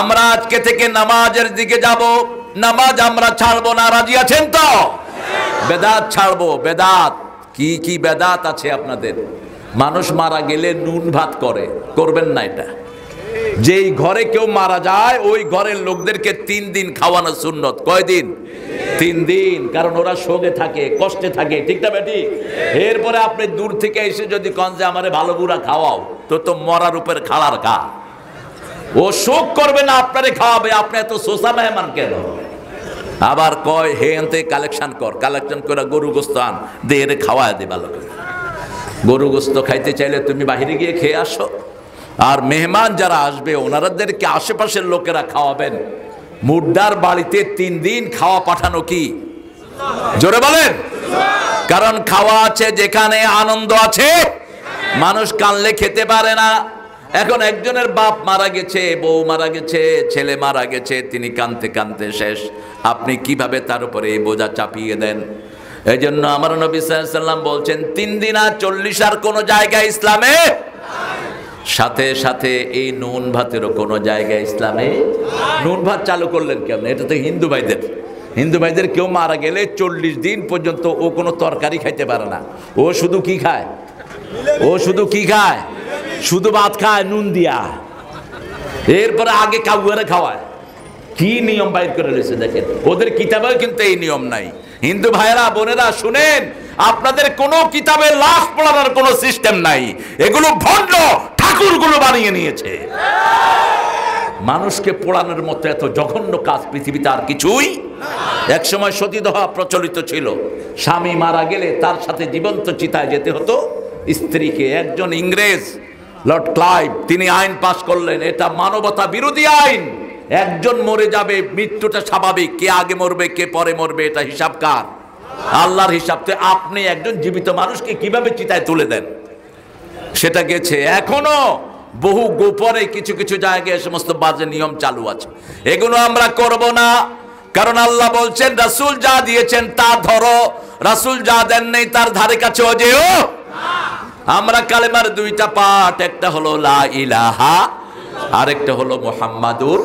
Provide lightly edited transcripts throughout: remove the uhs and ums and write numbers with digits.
আমরা আজকে থেকে নামাজের দিকে যাব, নামাজ আমরা ছাড়বো না, রাজি আছেন তো? বেদাত ছাড়বো। বেদাত কি কি বেদাত আছে আপনাদের? মানুষ মারা গেলে নুন ভাত করবেন না। এটা যেই ঘরে কেউ মারা যায় ওই ঘরের লোকদেরকে 3 দিন খাওয়ানো সুন্নত। কয়দিন? 3 দিন। কারণ ওরা শোকে থাকে, কষ্টে থাকে, ঠিক না বেটি? এরপরে আপনি দূর থেকে এসে যদি কন যে আমারে ভালো বুড়া খাওয়াও, তো মরার উপর খাড়ার ঘা। ও শোক করবে না, আপনারে খাওয়াবে। আপনি এত সোসা মেহমান কেন? আবার কয় হে এনতে কালেকশন করে গরু গোস্ত আন দে, এরে খাওয়ায় দে ভালো করে। গরু গোস্ত খাইতে চাইলে তুমি বাহিরে গিয়ে খেয়ে আসো। আর মেহমান যারা আসবে ওনাদেরকে আশেপাশের লোকেরা খাওয়াবেন। মুর্দার বাড়িতে 3 দিন খাওয়া পাঠানো কি? জোরে বলেন। কারণ খাওয়া আছে যেখানে আনন্দ আছে। মানুষ কানলে খেতে পারে না। এখন একজনের বাপ মারা গেছে, বউ মারা গেছে, ছেলে মারা গেছে, তিনি কানতে কানতে শেষ। আপনি কিভাবে তার উপরে এই বোঝা চাপিয়ে দেন? এই জন্য আমার নবী সাল্লাল্লাহু আলাইহি ওয়াসাল্লাম বলছেন 3 দিন আর 40 আর কোন জায়গায় ইসলামে, সাথে সাথে এই নুন ভাতেরও কোন জায়গায় ইসলামে। নুন ভাত চালু করলেন কেমন? এটা তো হিন্দু ভাইদের কেউ মারা গেলে 40 দিন পর্যন্ত ও কোনো তরকারি খাইতে পারে না। ও শুধু কি খায়? শুধু ভাত খায় নুন দিয়া। এরপরে আগে কাউয়ারে খাওয়ায়। কি নিয়ম বাইর করে রয়েছে দেখেন। ওদের কিতাবেও কিন্তু এই নিয়ম নাই। হিন্দু ভাইরা বোনেরা শুনেন, আপনাদের কোনো কিতাবে লাশ পোড়ানোর কোনো সিস্টেম নাই। এগুলো ভণ্ড ঠাকুরগুলো বানিয়ে নিয়েছে। মানুষকে পোড়ানোর মতো এত জঘন্য কাজ পৃথিবীতে আর কিছুই। এক সময় সতীদাহ প্রচলিত ছিল। স্বামী মারা গেলে তার সাথে জীবন্ত চিতায় যেতে হতো স্ত্রীকে। একজন ইংরেজ লর্ড ক্লাইভ তিনি আইন পাশ করলেন, এটা মানবতা বিরোধী আইন। একজন মরে যাবে, মৃত্যুটা স্বাভাবিক। কে আগে মরবে কে পরে মরবে এটা হিসাব কার? আল্লাহর হিসাব। তো আপনি একজন জীবিত মানুষকে কিভাবে চিতায় তুলে দেন? সেটা গেছে। এখনো বহু গোপনে কিছু কিছু জায়গায় সমস্ত বাজে নিয়ম চালু আছে। এগুলো আমরা করব না। কারণ আল্লাহ বলছেন রাসূল যা দিয়েছেন তা ধরো, রাসূল যা দেন নাই তার ধারে কাছে যেও। আমরা কালেমার 2টা পাঠ, একটা হলো লা ইলাহা, আরেকটা হলো মুহাম্মাদুর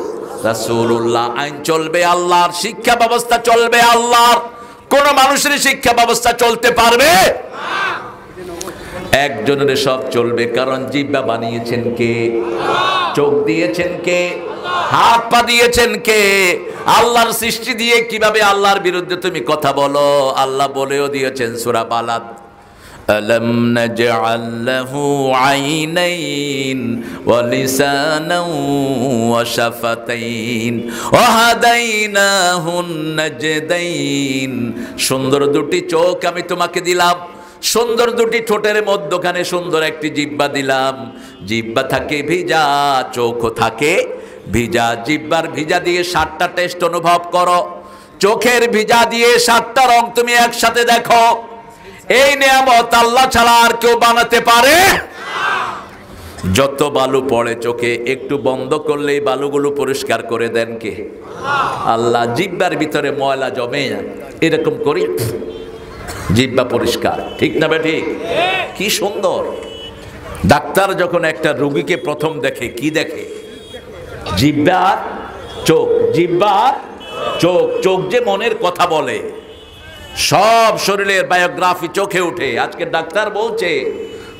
রাসূলুল্লাহ। আইন চলবে আল্লাহর, শিক্ষা ব্যবস্থা চলবে আল্লাহর। কোন মানুষের শিক্ষা ব্যবস্থা চলতে পারবে না। একজনের সব চলবে। কারণ জিহ্বা বানিয়েছেন কে? চোখ দিয়েছেন কে? হাত পা দিয়েছেন কে? আল্লাহর সৃষ্টি দিয়ে কিভাবে আল্লাহর বিরুদ্ধে তুমি কথা বলো? আল্লাহ বলেও দিয়েছেন সূরা বালাদ, আলম নাজআল লাহু আইনাইন ওয়া লিসানান ওয়া শাফাতাইন ওয়া হাদাইনাহুন নাজদাইন। সুন্দর 2টি চোখ আমি তোমাকে দিলাম, সুন্দর 2টি ঠোঁটের মধ্যখানে সুন্দর একটি জিহ্বা দিলাম। জিহ্বা থাকে ভিজা, চোখও থাকে ভিজা। জিহ্বার ভিজা দিয়ে 7টা টেস্ট অনুভব করো। চোখের ভিজা দিয়ে 7টা রং তুমি একসাথে দেখো। এই নিয়ামত আল্লাহ ছাড়া আর কেউ বানাতে পারে না। যত বালু পড়ে চোখে, একটু বন্ধ করলেই বালুগুলো পরিষ্কার করে দেন কে? আল্লাহ। জিহ্বার ভিতরে ময়লা জমে এরকম করি জিহ্বা পরিষ্কার, ঠিক না বে ঠিক? কি সুন্দর। ডাক্তার যখন একটা রোগীকে প্রথম দেখে কি দেখে? জিহ্বা আর চোখ। জিহ্বা আর চোখ। চোখ যে মনের কথা বলে। সব শরীরের বায়োগ্রাফি চোখে উঠে। আজকে ডাক্তার বলছে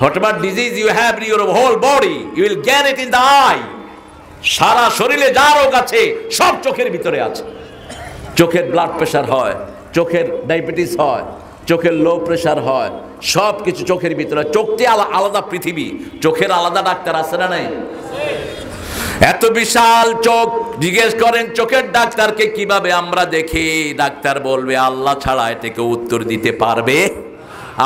whatever disease you have in your whole body you will get it in the eye. সারা শরীরে যা রোগ আছে সব চোখের ভিতরে আছে। চোখের ব্লাড প্রেশার হয়, চোখের ডায়াবেটিস হয়, চোখের লো প্রেশার হয়, সব কিছু চোখের ভিতরে। চোখটি আলাদা পৃথিবী। চোখের আলাদা ডাক্তার আছে না নাই? এত বিশাল চোখ। জিজ্ঞেস করেন চোখের ডাক্তারকে কিভাবে আমরা দেখি? ডাক্তার বলবে আল্লাহ ছাড়া এটাকে উত্তর দিতে পারবে।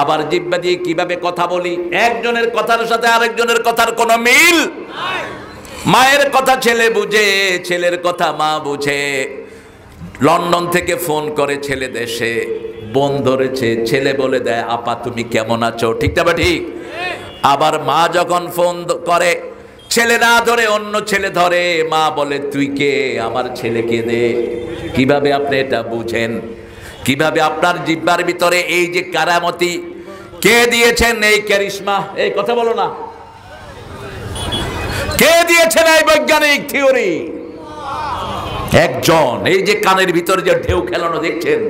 আবার জিহ্বা দিয়ে কিভাবে কথা বলি? একজনের কথার সাথে আরেকজনের কথার কোনো মিল নাই। মায়ের কথা ছেলে বুঝে, ছেলের কথা মা বুঝে। লন্ডন থেকে ফোন করে ছেলে দেশে, বোন ধরেছে, ছেলে বলে দেয় আপা তুমি কেমন আছো, ঠিক না? ঠিক। আবার মা যখন ফোন করে ছেলে না ধরে অন্য ছেলে ধরে, মা বলে তুই কে? আমার ছেলেকে দে। কিভাবে আপনি এটা বুঝেন? কিভাবে আপনার জিহ্বার ভিতরে এই যে কারামতি কে দিয়েছেন? এই ক্যারিশমা, এই কথা বলো না, কে দিয়েছেন এই বৈজ্ঞানিক থিওরি? একজন। এই যে কানের ভিতরে যে ঢেউ খেলানো দেখছেন,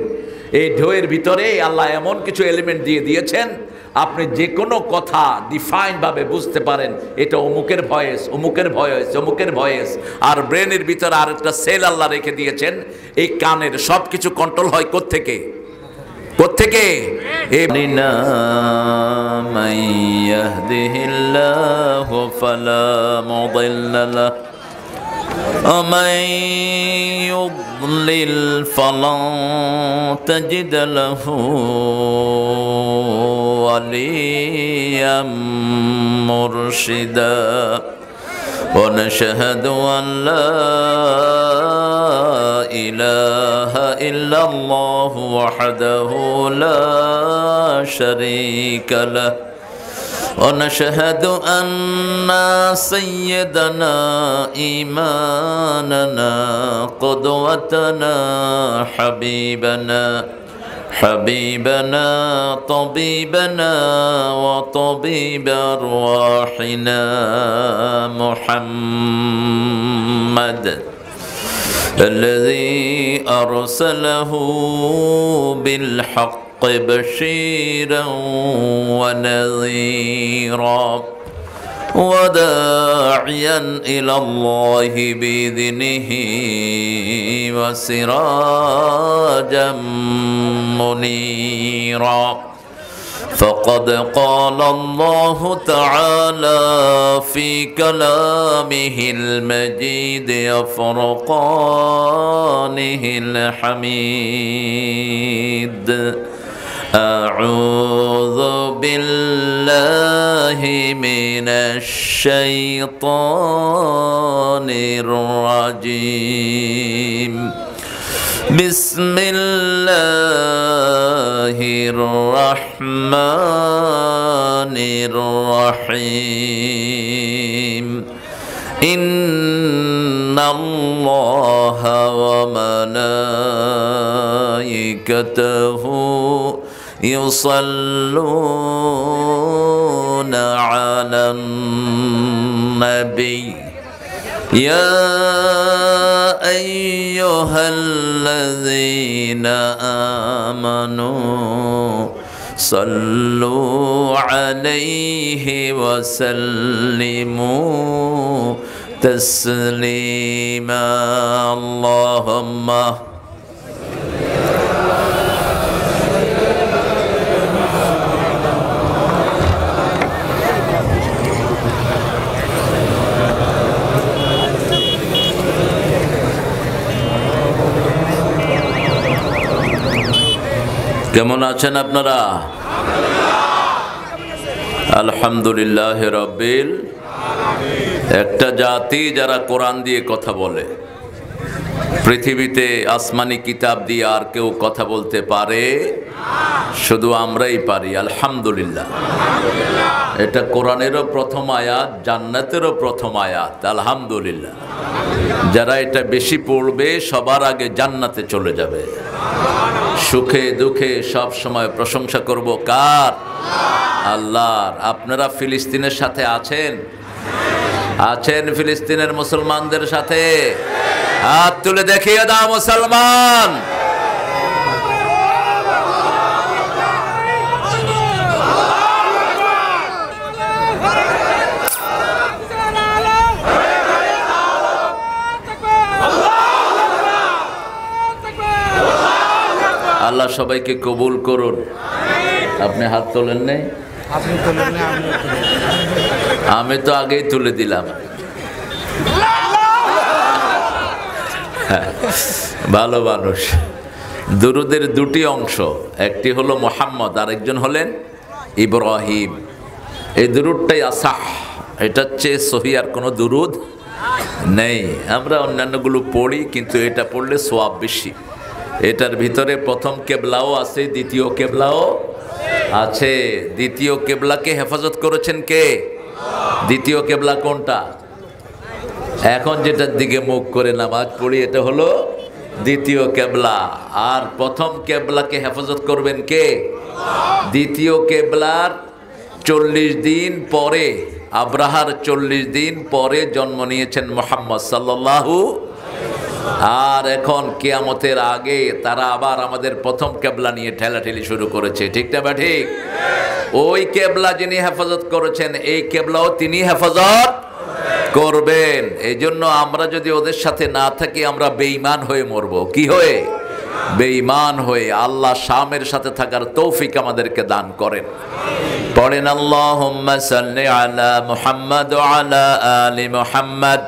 এই ঢেউয়ের ভিতরে আল্লাহ এমন কিছু এলিমেন্ট দিয়ে দিয়েছেন, আপনি যে কোনো কথা ডিফাইন ভাবে বুঝতে পারেন এটা অমুকের ভয়েস, অমুকের ভয়েস, অমুকের ভয়েস। আর ব্রেনের ভিতরে আর একটা সেল আল্লাহ রেখে দিয়েছেন, এই কানের সব কিছু কন্ট্রোল হয় কোত্থেকে? কোত্থেকে? মান ইয়াহদিহিল্লাহু ফালা মুদিল্লা লাহু ومن يضلل فلن تجد له وليا مرشدا ونشهد أن لا إله إلا الله وحده لا شريك له ونشهد أن سيدنا إمامنا قدوتنا حبيبنا طبيبنا وطبيب أرواحنا محمد الذي أرسله بالحق بشيرا ونذيرا وداعيا إلى الله بإذنه وسراجا منيرا فقد قال الله تعالى في كلامه المجيد وفرقانه الحميد أعوذ بالله من الشيطان الرجيم بسم الله الرحمن الرحيم إن الله وملائكته يصلون على النبي يا أيها الذين آمنوا صلوا عليه وسلموا تسليما اللهم কেমন আছেন আপনারা? আলহামদুলিল্লাহ রাব্বিল আলামিন। একটা জাতি যারা কোরআন দিয়ে কথা বলে, পৃথিবীতে আসমানি কিতাব দিয়ে আর কেউ কথা বলতে পারে? শুধু আমরাই পারি। আলহামদুলিল্লাহ। এটা কোরআনেরও প্রথম আয়াত, জান্নাতেরও প্রথম আয়াত। আলহামদুলিল্লাহ। যারা এটা বেশি পড়বে সবার আগে জান্নাতে চলে যাবে। সুখে দুঃখে সব সময় প্রশংসা করব কার? আল্লাহর। আপনারা ফিলিস্তিনের সাথে আছেন? আছেন ফিলিস্তিনের মুসলমানদের সাথে? হাত তুলে দেখিয়ে দাও মুসলমান। আল্লাহ সবাইকে কবুল করুন। আপনি হাত তোলেন নাই? আমি তো আগেই তুলে দিলাম। ভালো মানুষ। দুরুদের দুটি অংশ, একটি হলো মুহাম্মদ, আরেকজন হলেন ইব্রাহিম। এই দুরুদটাই আসাহ, এটার চেয়ে সহি আর কোনো দুরুদ নেই। আমরা অন্যান্যগুলো পড়ি, কিন্তু এটা পড়লে সওয়াব বেশি। এটার ভিতরে প্রথম কেবলাও আছে, দ্বিতীয় কেবলাও আছে। দ্বিতীয় কেবলাকে হেফাজত করেছেন কে? দ্বিতীয় কেবলা কোনটা? এখন যেটার দিকে মুখ করে নামাজ পড়ি এটা হলো দ্বিতীয় কেবলা। আর প্রথম কেবলাকে হেফাজত করবেন কে? দ্বিতীয় কেবলার 40 দিন পরে, আব্রাহার 40 দিন পরে জন্ম নিয়েছেন মুহাম্মদ সাল্লাল্লাহু আর এখন কিয়ামতের আগে তারা আবার আমাদের প্রথম কেবলা নিয়ে ঠেলাঠেলি শুরু করেছে, ঠিক না বা ঠিক? ওই কেবলা যিনি হেফাজত করেছেন এই কেবলাও তিনি হেফাজত করবেন। এই জন্য আমরা যদি ওদের সাথে না থাকি আমরা বেঈমান হয়ে মরবো। কি হয়ে? বেঈমান হয়ে। আল্লাহ শামের সাথে থাকার তৌফিক আমাদেরকে দান করেন। পড়েন আল্লাহুম্মা সাল্লি আলা মুহাম্মাদ ওয়া আলা আলি মুহাম্মাদ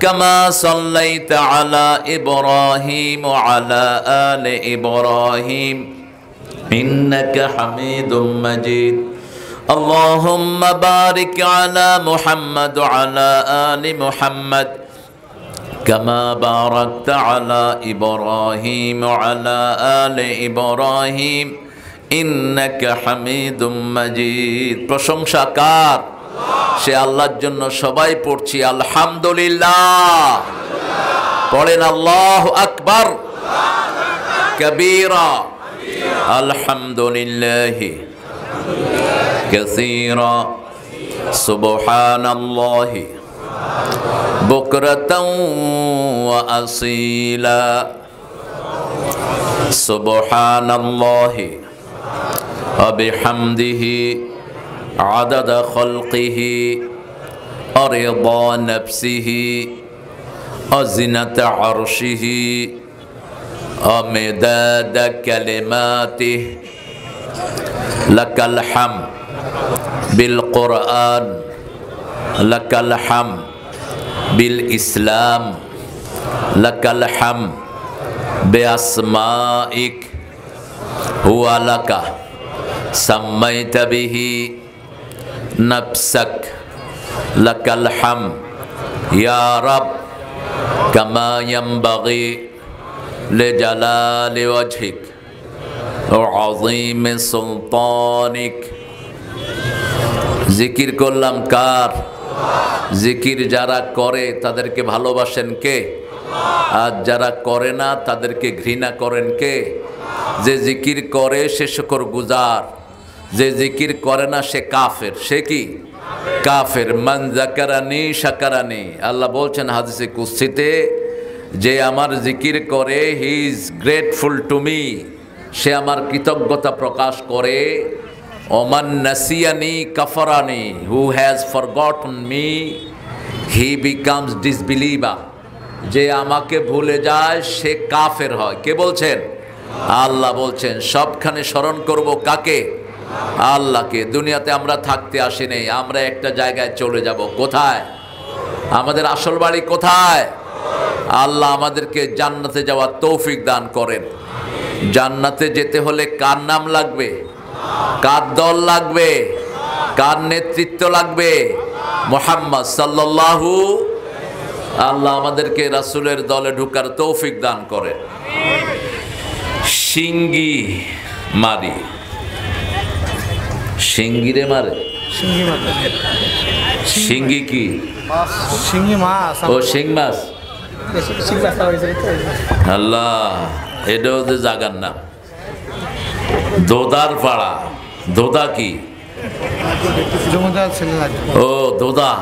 কামা সাল্লাইতা আলা ইব্রাহিম ওয়া আলা আলি ইব্রাহিম ইন্নাকা হামিদুম মাজিদ। আল্লাহুম্মা বারিক আলা মুহাম্মাদ ওয়া আলা আলি মুহাম্মাদ কামা বারাকতা আলা ইব্রাহিম ওয়া আলা আলি ইব্রাহিম ইন্নাকা হামিদুম মাজিদ। প্রশংসা কার? সে আল্লাহর জন্য সবাই পড়ছি আলহামদুলিল্লাহ। পড়েন আল্লাহু আকবার কবীরা আলহামদুলিল্লাহি কাসীরা সুবহানাল্লাহি বুকরাতাও ওয়া আসীলা সুবহানাল্লাহি ওয়া বিহামদিহি আদাদা খালকিহি ওয়া রিদা নাফসিহি ওয়া জিনাতা আরশিহি ওয়া মিদাদা কালিমাতিহি লাকাল হামদ বিল কুরআন লাকাল হামদ বিল ইসলাম লাকাল হামদ বিআসমাইক হুয়া লাকা সাম্মাইতা বিহি নাফসাক লাকাল হামদ ইয়া রাব কামা ইয়ানবাগি লিজালালি ওয়াজহিক ওয়া আযীমি সুলতানিক। জিকির করলাম কার? জিকির যারা করে তাদেরকে ভালোবাসেন কে? আর যারা করে না তাদেরকে ঘৃণা করেন কে? যে জিকির করে সে শুকরগুজার, যে জিকির করে না সে কাফের। সে কি? কাফের। মান যাকারানি শাকারানি। আল্লাহ বলছেন হাদিসে কুদসিতে, যে আমার জিকির করে he is grateful to me, সে আমার কৃতজ্ঞতা প্রকাশ করে। ওমান নাসিয়ানি কাফারানি, who has forgotten me he becomes disbeliever. যে আমাকে ভুলে যায় সে কাফের হয়। কে বলছেন? আল্লাহ বলছেন। সবখানে স্মরণ করব কাকে? আল্লাহকে। দুনিয়াতে আমরা থাকতে আসিনি, আমরা একটা জায়গায় চলে যাব। কোথায়? আমাদের আসল বাড়ি কোথায়? আল্লাহ আমাদেরকে জান্নাতে যাওয়ার তৌফিক দান করেন। জান্নাতে যেতে হলে কার নাম লাগবে? কার দল লাগবে? কার নেতৃত্ব লাগবে? মুহাম্মদ সাল্লাল্লাহু। আল্লাহ আমাদেরকে রাসূলের দলে ঢোকার তৌফিক দান করেন। সিঙ্গি মারি, সিঙ্গিরে মারে। সিঙ্গি কি? শিঙ্গি মাছ। ও শিং মাছ। আল্লাহ, এটাও যে জাগার নাম। দোদার পাড়া। দোদা কি? ও দোদা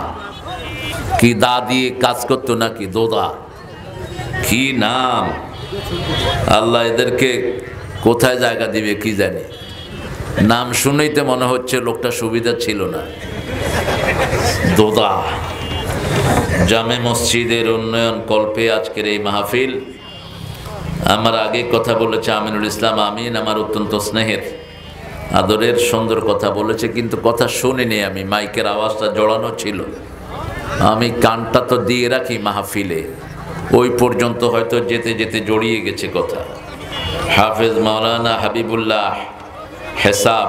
কি? দা দিয়ে কাজ করতো নাকি? দোদা কি নাম? আল্লাহ এদেরকে কোথায় জায়গা দিবে কি জানি। নাম শুনেই তো মনে হচ্ছে লোকটা সুবিধা ছিল না। দোদা। জামে মসজিদের উন্নয়ন কল্পে আজকের এই মাহফিল। আমার আগে কথা বলেছে আমিনুল ইসলাম আমিন, আমার অত্যন্ত স্নেহের আদরের সুন্দর কথা বলেছে, কিন্তু কথা শুনিনি আমি। মাইকের আওয়াজটা জড়ানো ছিল। আমি কানটা তো দিয়ে রাখি মাহফিলে, ওই পর্যন্ত হয়তো যেতে যেতে জড়িয়ে গেছে কথা। হাফেজ মাওলানা হাবিবুল্লাহ হেসাব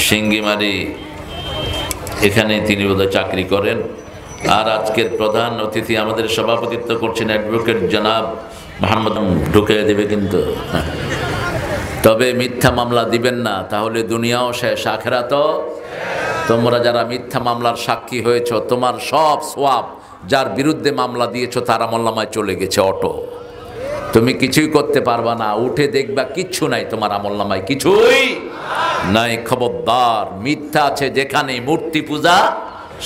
সিঙ্গিমারি, এখানে তিনি বোধহয় চাকরি করেন। আর আজকের প্রধান অতিথি আমাদের সভাপতিত্ব করছেন অ্যাডভোকেট জনাব মোহাম্মদ। ঢুকে দেবে কিন্তু, তবে মিথ্যা মামলা দিবেন না, তাহলে দুনিয়াও শেষ আখিরাতও। তোমরা যারা মিথ্যা মামলার সাক্ষী হয়েছ, তোমার সব সওয়াব যার বিরুদ্ধে মামলা দিয়েছ তার আমলনামায় চলে গেছে অটো। তুমি কিছুই করতে পারবা না, উঠে দেখবা কিচ্ছু নাই তোমার আমলনামায়, কিছুই নাই। খবরদার, মিথ্যা আছে যেখানে, মূর্তি পূজা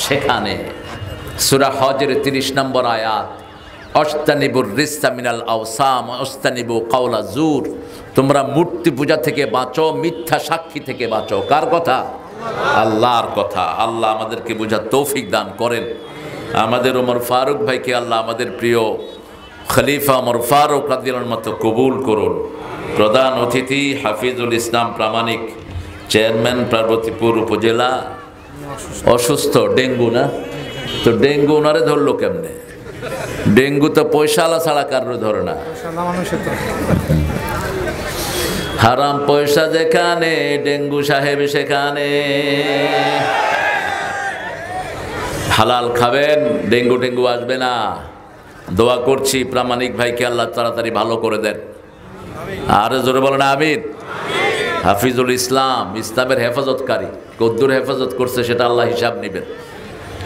সেখানে। সূরা হজের 30 নম্বর আয়াত, অস্তানিবুর রিস্তা মিনাল আওসাম অস্তানিবু কাওলা জুর, তোমরা মূর্তি পূজা থেকে বাঁচো, মিথ্যা সাক্ষী থেকে বাঁচো। কার কথা? আল্লাহর কথা। আল্লাহ আমাদেরকে বোঝার তৌফিক দান করেন। আমাদের ওমর ফারুক ভাইকে আল্লাহ আমাদের প্রিয় খলিফা ওমর ফারুক রাদিয়াল্লাহু আনহু মতো কবুল করুন। প্রধান অতিথি হাফিজুল ইসলাম প্রামাণিক, চেয়ারম্যান পার্বতীপুর উপজেলা, অসুস্থ, ডেঙ্গু না? তো ডেঙ্গু ওনারে ধরলো কেমনে? ডেঙ্গু তো পয়সালা ছাড়া কারোর ধরে না। হারাম পয়সা যেখানে, ডেঙ্গু সাহেব সেখানে। হালাল খাবেন, ডেঙ্গু টেঙ্গু আসবে না। দোয়া করছি প্রামাণিক ভাইকে আল্লাহ তাড়াতাড়ি ভালো করে দেন। আরে জোরে বলেন আমিন। হাফিজুল ইসলাম, ইসলামের হেফাজতকারী, কদ্দুর হেফাজত করছে সেটা আল্লাহ হিসাব নেবেন,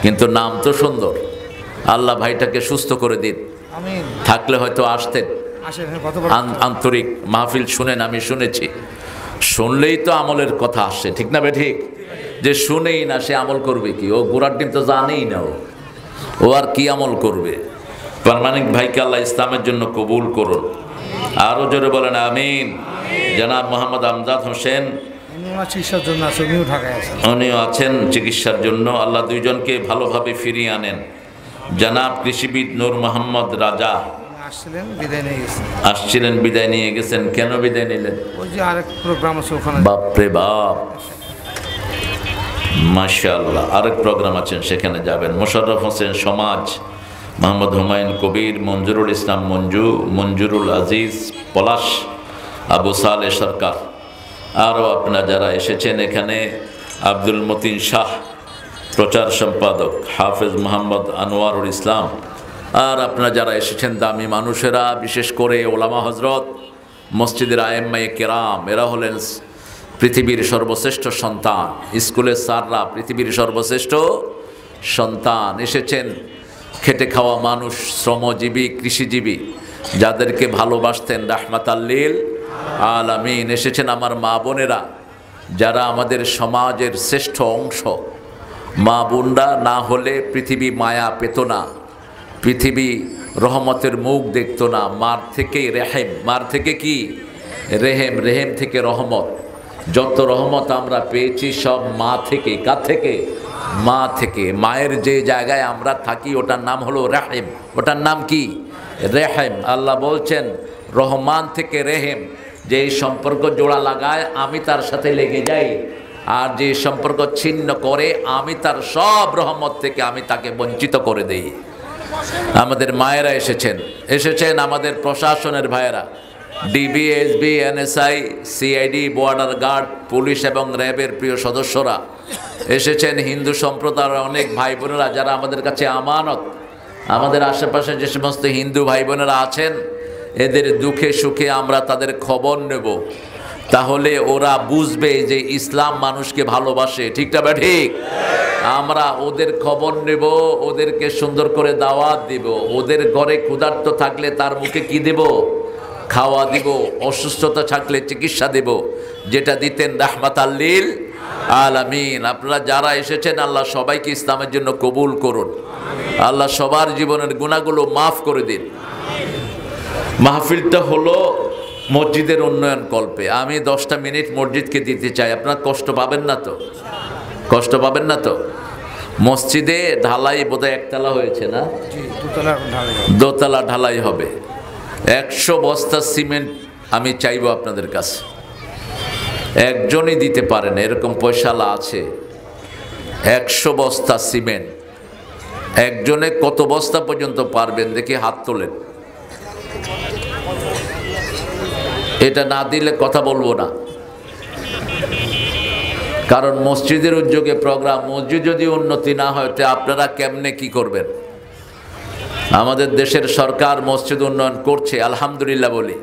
কিন্তু নাম তো সুন্দর। আল্লাহ ভাইটাকে সুস্থ করে দিন। থাকলে হয়তো আসতেন। আন্তরিক মাহফিল শুনেন, আমি শুনেছি। শুনলেই তো আমলের কথা আসে, ঠিক না ঠিক? যে শুনেই না সে আমল করবে কি? ও গোড়ার ডিম তো জানেই না, ও আর কি আমল করবে? প্রামাণিক ভাইকে আল্লাহ ইসলামের জন্য কবুল করুন। আরো জোরে বলেন আমিন। জনাব মোহাম্মদ আমজাদ হোসেন, উনিও আছেন চিকিৎসার জন্য। আল্লাহ দুইজনকে ভালোভাবে ফিরিয়ে আনেন। জনাব কৃষিবিদ নূর মোহাম্মদ রাজা আসছিলেন, বিদায় নিয়ে গেছেন। কেন বিদায় নিলেন? বাপরে বাপ, মাশাআল্লাহ, আরেক প্রোগ্রাম আছেন, সেখানে যাবেন। মোশাররফ হোসেন সমাজ, মোহাম্মদ হুমায়ুন কবির, মঞ্জুরুল ইসলাম মঞ্জু, মঞ্জুরুল আজিজ পলাশ, আবু সালে সরকার, আরও আপনারা যারা এসেছেন এখানে, আব্দুল মতিন শাহ প্রচার সম্পাদক, হাফেজ মোহাম্মদ আনোয়ারুল ইসলাম, আর আপনারা যারা এসেছেন দামি মানুষেরা, বিশেষ করে ওলামা হজরত, মসজিদের আয়েম্মায়ে কেরাম, এরা হলেন পৃথিবীর সর্বশ্রেষ্ঠ সন্তান। স্কুলের স্যাররা পৃথিবীর সর্বশ্রেষ্ঠ সন্তান। এসেছেন খেটে খাওয়া মানুষ, শ্রমজীবী, কৃষিজীবী, যাদেরকে ভালোবাসতেন রাহমাতাল্লিল আলামিন। এসেছেন আমার মা বোনেরা, যারা আমাদের সমাজের শ্রেষ্ঠ অংশ। মা বোনরা না হলে পৃথিবী মায়া পেত না, পৃথিবী রহমতের মুখ দেখত না। মার থেকে রেহেম, মার থেকে কি রেহেম, রেহেম থেকে রহমত। যত রহমত আমরা পেয়েছি সব মা থেকে। কার থেকে? মা থেকে। মায়ের যে জায়গায় আমরা থাকি ওটার নাম হলো রেহেম, ওটার নাম কি? রেহেম। আল্লাহ বলছেন রহমান থেকে রেহেম, যে এই সম্পর্ক জোড়া লাগায় আমি তার সাথে লেগে যাই, আর যে সম্পর্ক ছিন্ন করে আমি তার সব রহমত থেকে আমি তাকে বঞ্চিত করে দেই। আমাদের মায়েরা এসেছেন আমাদের প্রশাসনের ভাইয়েরা, DB, SB, NSI, CID, border guard, police এবং র্যাবের প্রিয় সদস্যরা এসেছেন। হিন্দু সম্প্রদায়ের অনেক ভাই বোনেরা যারা আমাদের কাছে আমানত। আমাদের আশেপাশে যে সমস্ত হিন্দু ভাই বোনেরা আছেন, এদের দুঃখে সুখে আমরা তাদের খবর নেব, তাহলে ওরা বুঝবে যে ইসলাম মানুষকে ভালোবাসে। ঠিকটা বা ঠিক? আমরা ওদের খবর নেব, ওদেরকে সুন্দর করে দাওয়াত দিব, ওদের ঘরে ক্ষুধার্ত থাকলে তার মুখে কি দেব? খাওয়া দিব, অসুস্থতা থাকলে চিকিৎসা দেব, যেটা দিতেন রাহমাতাল্লিল আলামিন। আপনারা যারা এসেছেন আল্লাহ সবাইকে ইসলামের জন্য কবুল করুন। আল্লাহ সবার জীবনের গুনাহগুলো মাফ করে দিন। মাহফিলটা হলো মসজিদের উন্নয়ন কল্পে। আমি 10টা মিনিট মসজিদকে দিতে চাই। আপনারা কষ্ট পাবেন না তো? কষ্ট পাবেন না তো? মসজিদে ঢালাই বোধহয় একতলা হয়েছে না? দোতলা ঢালাই হবে। 100 বস্তা সিমেন্ট আমি চাইবো আপনাদের কাছে। একজনই দিতে পারেন, এরকম পয়সালা আছে। 100 বস্তা সিমেন্ট, একজনে কত বস্তা পর্যন্ত পারবেন দেখি হাত তোলেন। এটা না দিলে কথা বলবো না, কারণ মসজিদের উদ্যোগে প্রোগ্রাম। মসজিদ যদি উন্নতি না হয় তো আপনারা কেমনে কি করবেন? আমাদের দেশের সরকার মসজিদ উন্নয়ন করছে, আলহামদুলিল্লাহ বলি।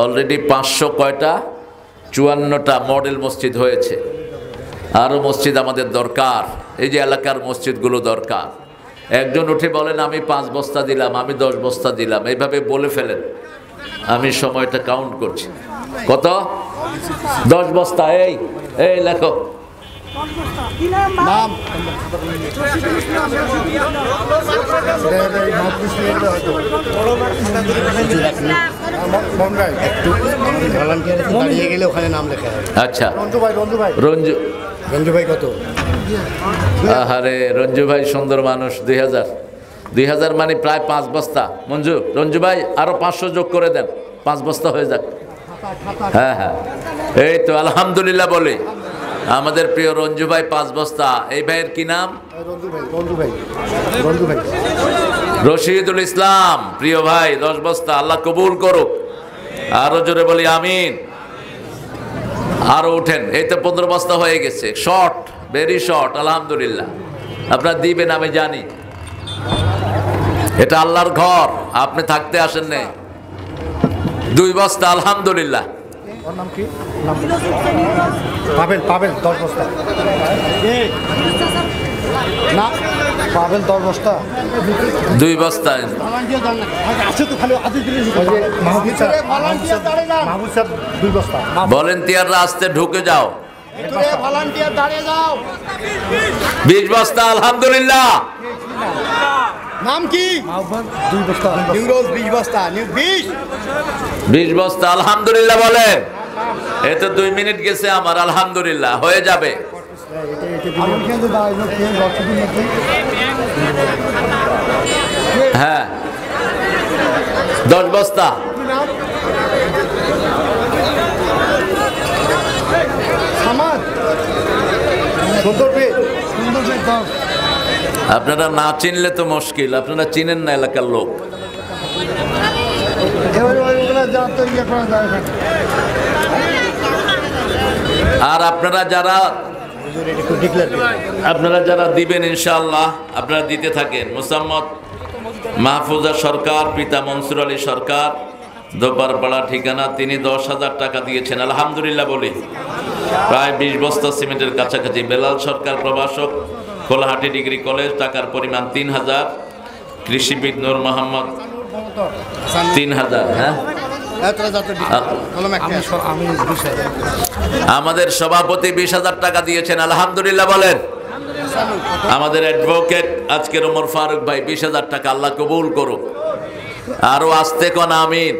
অলরেডি 500 কয়টা 54টা মডেল মসজিদ হয়েছে। আরও মসজিদ আমাদের দরকার। এই যে এলাকার মসজিদগুলো দরকার। একজন উঠে বলেন আমি 5 বস্তা দিলাম, আমি 10 বস্তা দিলাম, এইভাবে বলে ফেলেন। আমি সময়টা কাউন্ট করছি। কত? 10 বস্তা। এই লেখো নাম দাঁড়িয়ে গেলে ওখানে নাম লেখা হয়। আচ্ছা, রঞ্জু ভাই রঞ্জু রঞ্জু ভাই কত? আহারে রঞ্জু ভাই সুন্দর মানুষ। 2000 মানে প্রায় 5 বস্তা। রঞ্জু ভাই আরো 500 যোগ করে দেন, 5 বস্তা হয়ে যাক। হ্যাঁ হ্যাঁ, এই তো আলহামদুলিল্লাহ বলে আমাদের প্রিয় রঞ্জু ভাই 5 বস্তা। এই ভাইয়ের কি নাম? রঞ্জু ভাই রশিদুল ইসলাম। প্রিয় ভাই 10 বস্তা, আল্লাহ কবুল করুক। আরো জোরে বলি আমিন। আরো উঠেন, এই তো 15 বস্তা হয়ে গেছে। Short, very short. আলহামদুলিল্লাহ, আপনার দিবেন আমি জানি। এটা আল্লাহর ঘর, আপনি থাকতে আসেন নাই। 2 বস্তা আলহামদুলিল্লাহ। ওর নাম কি? পাবেল 10 বস্তা। না পাবেল 10 বস্তা। 2 বস্তা। মাহবুব স্যার 2 বস্তা। ভলেন্টিয়াররা আসতে ঢুকে যাও। 20 বস্তা আলহামদুলিল্লাহ। নাম কি? 2 বস্তা। নিউরোজ 20 বস্তা। 20 বস্তা আলহামদুলিল্লাহ বলেন। এই তো 2 মিনিট গেছে আমার। আলহামদুলিল্লাহ হয়ে যাবে। হ্যাঁ 10 বস্তা। আপনারা না চিনলে তো মুশকিল, আপনারা চিনেন না এলাকার লোক। আর আপনারা যারা দিবেন ইনশাআল্লাহ আপনারা দিতে থাকেন। মোসাম্মদ মাহফুজা সরকার, পিতা মনসুর আলী সরকার, দোপারপাড়া ঠিকানা, তিনি 10,000 টাকা দিয়েছেন আলহামদুলিল্লাহ বলি। প্রায় 20 বস্তা সিমেন্টের কাছাকাছি। বেলাল সরকার প্রভাষক, কোলাহাটি ডিগ্রি কলেজ, টাকার পরিমাণ 3000। কৃষিবিদ নূর মোহাম্মদ 3000। হ্যাঁ, আমাদের সভাপতি 20,000 টাকা দিয়েছেন আলহামদুলিল্লাহ বলেন। আমাদের অ্যাডভোকেট আজকের ওমর ফারুক ভাই 20,000 টাকা, আল্লাহ কবুল করুক। আরো আসতে কোন আমিন।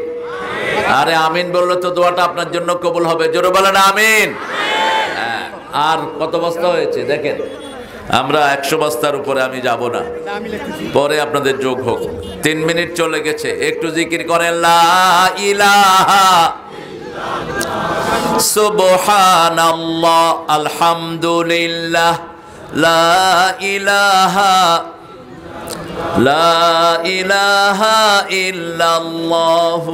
আরে আমিন বললে তো দোয়াটা আপনার জন্য কবুল হবে। জোরে বলেন আমিন। আর কত বস্তা হয়েছে দেখেন। আমরা 100 বস্তার উপরে আমি যাব না, পরে আপনাদের যোগ হোক। 3 মিনিট চলে গেছে, একটু জিকির করেন লা ইলাহা সুবহানাল্লাহ আলহামদুলিল্লাহ লা ইলাহা ইল্লাল্লাহ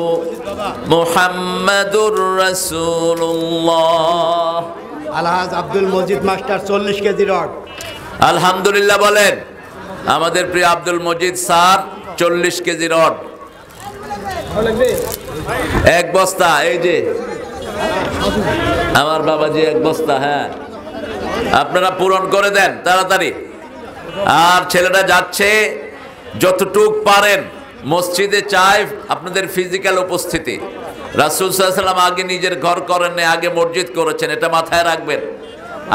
মুহাম্মাদুর রাসূলুল্লাহ। Alhaj Abdul Majid master 40 KG rod. আলহামদুলিল্লাহ বলেন। আমাদের প্রিয় Abdul Majid sir 40 KG rod. 1 বস্তা। এই যে আমার বাবাজি 1 বস্তা। হ্যাঁ, আপনারা পূরণ করে দেন তাড়াতাড়ি। আর ছেলেটা যাচ্ছে, যতটুক পারেন মসজিদে চাই আপনাদের ফিজিক্যাল উপস্থিতি। রাসূল সাল্লাল্লাহু আলাইহি ওয়াসাল্লাম আগে নিজের ঘর করেন না, আগে মসজিদ করেছেন, এটা মাথায় রাখবেন।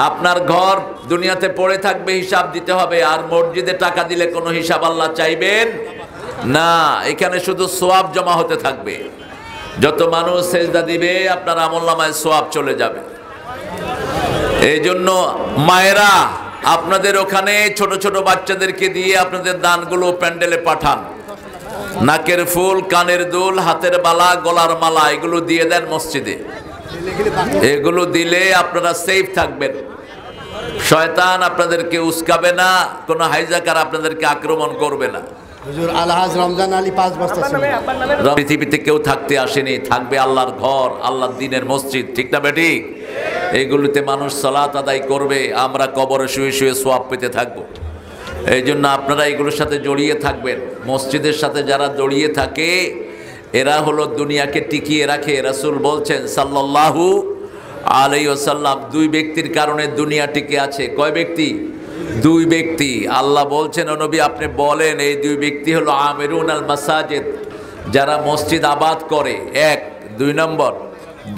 আপনার ঘর দুনিয়াতে পড়ে থাকবে, হিসাব দিতে হবে। আর মসজিদে টাকা দিলে কোনো হিসাব আল্লাহ চাইবেন না। এখানে শুধু সোয়াব জমা হতে থাকবে। যত মানুষ সেজদা দিবে আপনার আমলনামায় সোয়াব চলে যাবে। এই জন্য মায়েরা আপনাদের ওখানে ছোট ছোট বাচ্চাদেরকে দিয়ে আপনাদের দানগুলো প্যান্ডেলে পাঠান। নাকের ফুল, কানের দুল, হাতের বালা, গলার মালা এগুলো দিয়ে দেন মসজিদে। এগুলো দিলে আপনারা সেফ থাকবেন। শয়তান আপনাদেরকে উস্কাবে না, কোনো হাইজাকার আপনাদেরকে আক্রমণ করবে না। হুজুর আলহাজ রমজান আলী 5 বস্তা ছিল। পৃথিবীতে কেউ থাকতে আসেনি, থাকবে আল্লাহর ঘর, আল্লাহর দ্বীনের মসজিদ। ঠিক না বেটি? এইগুলোতে মানুষ সালাত আদায় করবে, আমরা কবরে শুয়ে শুয়ে সোয়াব পেতে থাকবো। এই জন্য আপনারা এগুলোর সাথে জড়িয়ে থাকবেন। মসজিদের সাথে যারা জড়িয়ে থাকে এরা হলো দুনিয়াকে টিকিয়ে রাখে। রাসূল বলছেন সাল্লাল্লাহু আলাইহি ওয়াসাল্লাম, 2 ব্যক্তির কারণে দুনিয়া টিকে আছে। কয় ব্যক্তি? 2 ব্যক্তি। আল্লাহ বলছেন ও নবী আপনি বলেন এই 2 ব্যক্তি হলো আমিরুন আল মাসাজিদ, যারা মসজিদ আবাদ করে। 1। 2 নম্বর,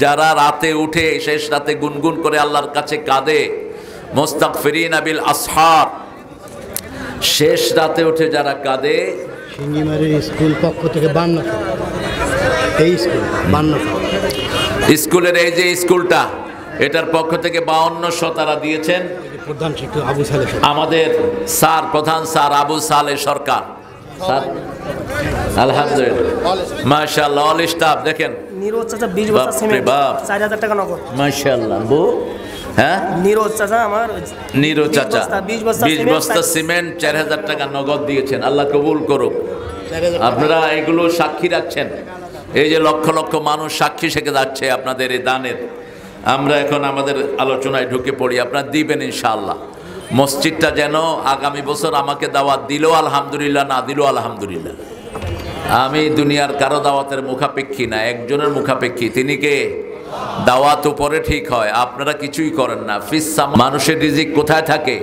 যারা রাতে উঠে শেষ রাতে গুনগুন করে আল্লাহর কাছে কাঁদে। মুস্তাগফিরিনা বিল আসহার, শেষ রাতে উঠে যারা কাঁদে। সিঙ্গিমারির স্কুল পক্ষ থেকে 52, এই স্কুল 52 স্কুলের এই যে স্কুলটা, এটার পক্ষ থেকে 5200 তারা দিয়েছেন। প্রধান শিক্ষক আবু সালেহ, আমাদের স্যার, প্রধান স্যার আবু সালেহ সরকার স্যার, আলহামদুলিল্লাহ মাশাআল্লাহ। অল স্টাফ দেখেন, নিরোজ চাচা 20 বস্তা সিমেন্ট, 4000 টাকা নগদ। মাশাআল্লাহ বউ, হ্যাঁ নিরোজ চাচা আমার, নিরো চাচা 20 বস্তা সিমেন্ট 4000 টাকা নগদ দিয়েছেন। আল্লাহ কবুল করুক। আপনারা এগুলো সাক্ষী রাখছেন, এই যে লক্ষ লক্ষ মানুষ সাক্ষী থেকে যাচ্ছে আপনাদের এই দানের। আমরা এখন আমাদের আলোচনায় ঢুকে পড়ি। আপনারা দিবেন ইনশাআল্লাহ। মসজিদটা যেন আগামী বছর আমাকে দাওয়াত দিল আলহামদুলিল্লাহ, না দিল আলহামদুলিল্লাহ। আমি দুনিয়ার কারো দাওয়াতের মুখাপেক্ষী না, একজনের মুখাপেক্ষী। তিনি কে? দাওয়াত উপরে ঠিক হয়, আপনারা কিছুই করেন না। মানুষের রিজিক কোথায় থাকে?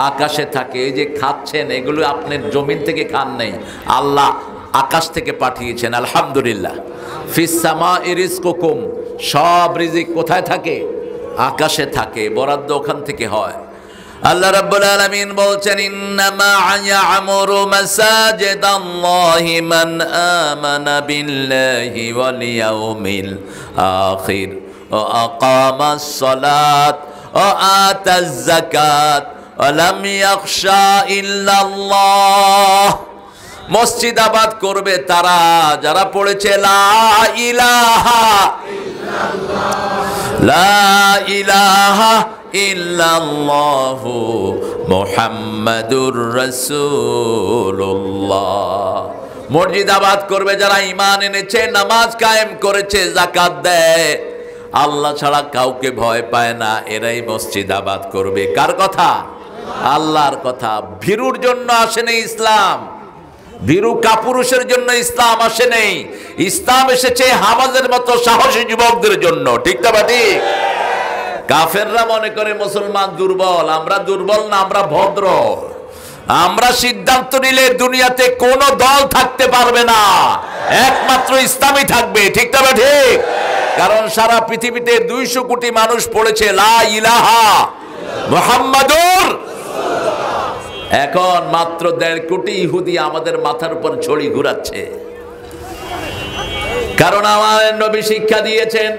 আকাশে থাকে। এই যে খাচ্ছেন, এগুলো আপনার জমিন থেকে খান নেই, আল্লাহ আকাশ থেকে পাঠিয়েছেন। আলহামদুলিল্লাহ। ফিসামা ইরিজকুকুম, সব রিজিক কোথায় থাকে? আকাশে থাকে, বরাদ্দ ওখান থেকে হয়। আল্লাহ রাব্বুল আলামিন বলছেন, ইন্নামা ইয়ামুরু মাসাজিদাল্লাহি মান আমানা বিল্লাহি ওয়াল ইয়াউমিল আখির ওয়া আকামাস সালাত ওয়া আতাজ যাকাত ওয়া লাম ইয়াখশা ইল্লাল্লাহ। মসজিদ আবাদ করবে তারা যারা পড়েছে লা ইলাহা ইল্লাল্লাহ, লা ইলাহা ইল্লাল্লাহু মুহাম্মাদুর রাসূলুল্লাহ। মসজিদ আবাদ করবে যারা ঈমান এনেছে, নামাজ কায়েম করেছে, যাকাত দেয়, আল্লাহ ছাড়া কাউকে ভয় পায় না, এরাই মসজিদ আবাদ করবে। কার কথা? আল্লাহর কথা। ভীরুর জন্য আসে নাই ইসলাম, ভীরু কাপুরুষের জন্য ইসলাম আসে নেই। ইসলাম এসেছে হামাজের মতো সাহসী যুবকদের জন্য। ঠিক না ঠিক? কাফেররা মনে করে মুসলমান দুর্বল। আমরা দুর্বল না, আমরা ভদ্র। আমরা সিদ্ধান্ত নিলে দুনিয়াতে কোনো দল থাকতে পারবে না, একমাত্র ইসলামই থাকবে। ঠিক না ঠিক? কারণ সারা পৃথিবীতে 200 কোটি মানুষ পড়েছে লা ইলাহা মুহাম্মাদুর। এখন মাত্র 1.5 কোটি ইহুদি আমাদের মাথার উপর ছড়ি ঘুরাচ্ছে। কারণ আমাদের নবী শিক্ষা দিয়েছেন।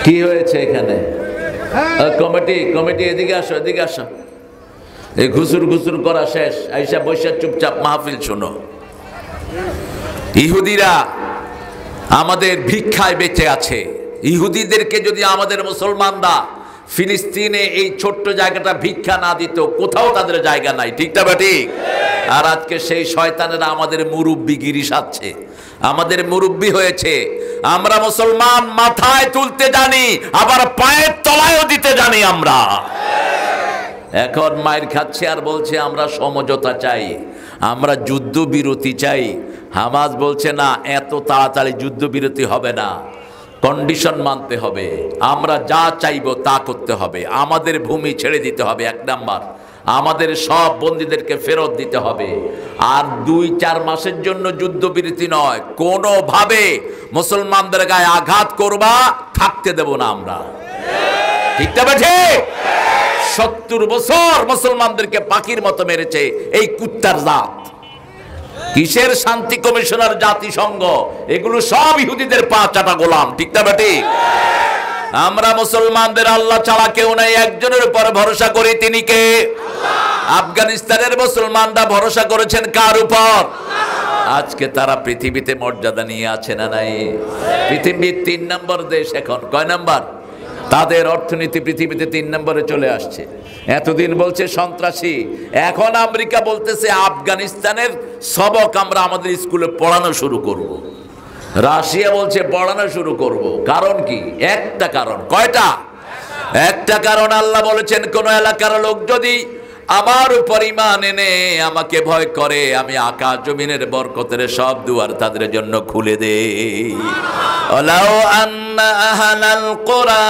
কি হয়েছে এখানে? কমিটি এদিকে আসো, এদিকে আসো। এই ঘুসুর ঘুসুর করা শেষ, আইসা বৈশা চুপচাপ মাহফিল শোনো। ইহুদিরা আমাদের ভিক্ষায় বেঁচে আছে। ইহুদিদেরকে যদি আমাদের মুসলমানরা ফিলিস্তিনে এই ছোট্ট জায়গাটা ভিক্ষা না দিত, কোথাও তাদের জায়গা নাই। ঠিক না ঠিক? আর আজকে সেই শয়তানেরা আমাদের মুরব্বিগিরি সাজছে, আমাদের মুরব্বি হয়েছে। আমরা মুসলমান মাথায় তুলতে জানি, আবার পায়ের তলায়ও দিতে জানি। আমরা এখন মায়ের খাচ্ছে আর বলছে আমরা সমঝোতা চাই, আমরা যুদ্ধবিরতি চাই। হামাস বলছে না, এত তাড়াতাড়ি যুদ্ধবিরতি হবে না, কন্ডিশন মানতে হবে। আমরা যা চাইবো তা করতে হবে। আমাদের ভূমি ছেড়ে দিতে হবে 1 নাম্বার, আমাদের সব বন্দীদেরকে ফেরত দিতে হবে। আর 2-4 মাসের জন্য যুদ্ধবিরতি নয়, কোনোভাবে মুসলমানদের গায়ে আঘাত করবা থাকতে দেব না আমরা। ঠিক না ঠিক? 70 বছর মুসলমানদেরকে পাখির মতো মেরেছে এই কুত্তার জাত। কিসের শান্তি কমিশনার, জাতিসংঘ, এগুলো সব ইহুদিদের পা চাটা গোলাম। ঠিক না ঠিক? আমরা মুসলমানদের আল্লাহ ছাড়া কেউ নাই, একজনের উপর ভরসা করি, তিনি কে? আফগানিস্তানের মুসলমানরা ভরসা করেছেন কার উপর? আজকে তারা পৃথিবীতে মর্যাদা নিয়ে আছে না নাই? পৃথিবীর 3 নম্বর দেশ এখন। কয় নাম্বার? তাদের অর্থনীতি পৃথিবীতে 3 নম্বরে চলে আসছে। এতদিন বলছে সন্ত্রাসী, এখন আমেরিকা বলতেছে আফগানিস্তানের সবক আমরা আমাদের স্কুলে পড়ানো শুরু করব। রাশিয়া বলছে পড়ানো শুরু করব। কারণ কি? একটা কারণ। কয়টা? একটা কারণ। আল্লাহ বলেছেন কোন এলাকার লোক যদি আমার উপর ঈমান এনে আমাকে ভয় করে, আমি আকাশ জমিনের বরকতের সব দুয়ার তাদের জন্য খুলে দেই। ওয়ালাউ আন্না আহলাল কুরা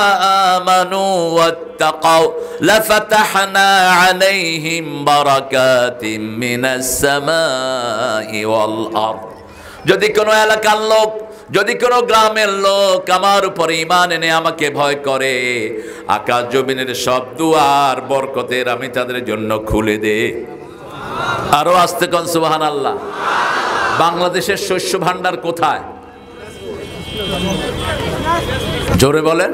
আমানু ওয়াত্তাকাউ লাফাতাহনা আলাইহিম বারাকাতিম মিনাস সামাই ওয়াল আরদ। যদি কোনো এলাকার লোক যদি কোনো গ্রামের লোক আমার উপর ঈমান এনে আমাকে ভয় করে, আকাশ জমিনের সব দুয়ার বরকতের আমি তাদের জন্য খুলে দে। আরো আস্তে কোন সুবহানাল্লাহ। বাংলাদেশের শস্য ভান্ডার কোথায়? জোরে বলেন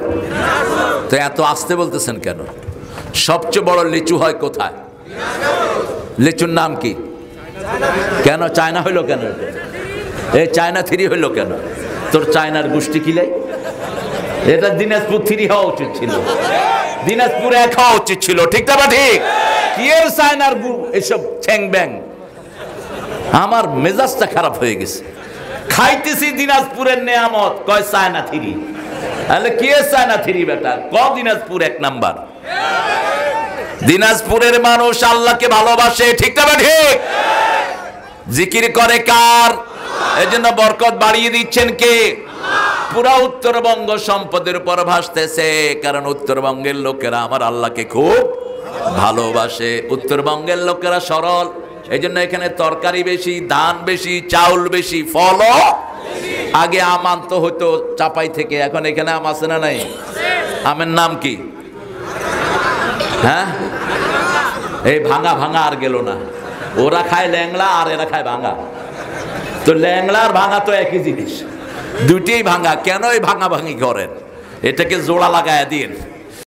তো, এত আস্তে বলতেছেন কেন? সবচেয়ে বড় লিচু হয় কোথায়? লিচুর নাম কি? কেন চায়না হইলো কেন? এই চায়না 3 হইলো কেন? তোর চায়নার গোষ্ঠী কিলাই? এটা দিনাজপুর 3 হওয়া উচিত ছিল, দিনাজপুর 1 হওয়া উচিত ছিল, ঠিক না? ঠিক। কি এর চায়নার এসব ছ্যাং ব্যাং, আমার মেজাজটা খারাপ হয়ে গেছে। খাইতেছি দিনাজপুরের নেয়ামত, কয় চায়না 3। তাহলে কি এর চায়না 3 বেটা? ক দিনাজপুর 1 নাম্বার। দিনাজপুরের মানুষ আল্লাহকে ভালোবাসে, ঠিক না? ঠিক। জিকির করে কার? এজন্য বরকত বাড়িয়ে দিচ্ছেন কে? পুরা উত্তরবঙ্গ সম্পদের উপর ভাসতেছে, কারণ উত্তরবঙ্গের লোকেরা আমার আল্লাহকে খুব ভালোবাসে। উত্তরবঙ্গের লোকেরা সরল, এই জন্য এখানে তরকারি বেশি, ধান বেশি, চাউল বেশি, ফলও। আগে আম আনতো হতো চাপাই থেকে, এখন এখানে আম আছে না নাই? আমের নাম কি? হ্যাঁ, এই ভাঙা ভাঙা আর গেল না। ওরা খায় ল্যাংলা আর এরা খায় ভাঙা। তো ল্যাংলা আর ভাঙা তো একই জিনিস, দুইটাই ভাঙা। কেন এই ভাঙা ভাঙি করেন? এটাকে জোড়া লাগায় দিন।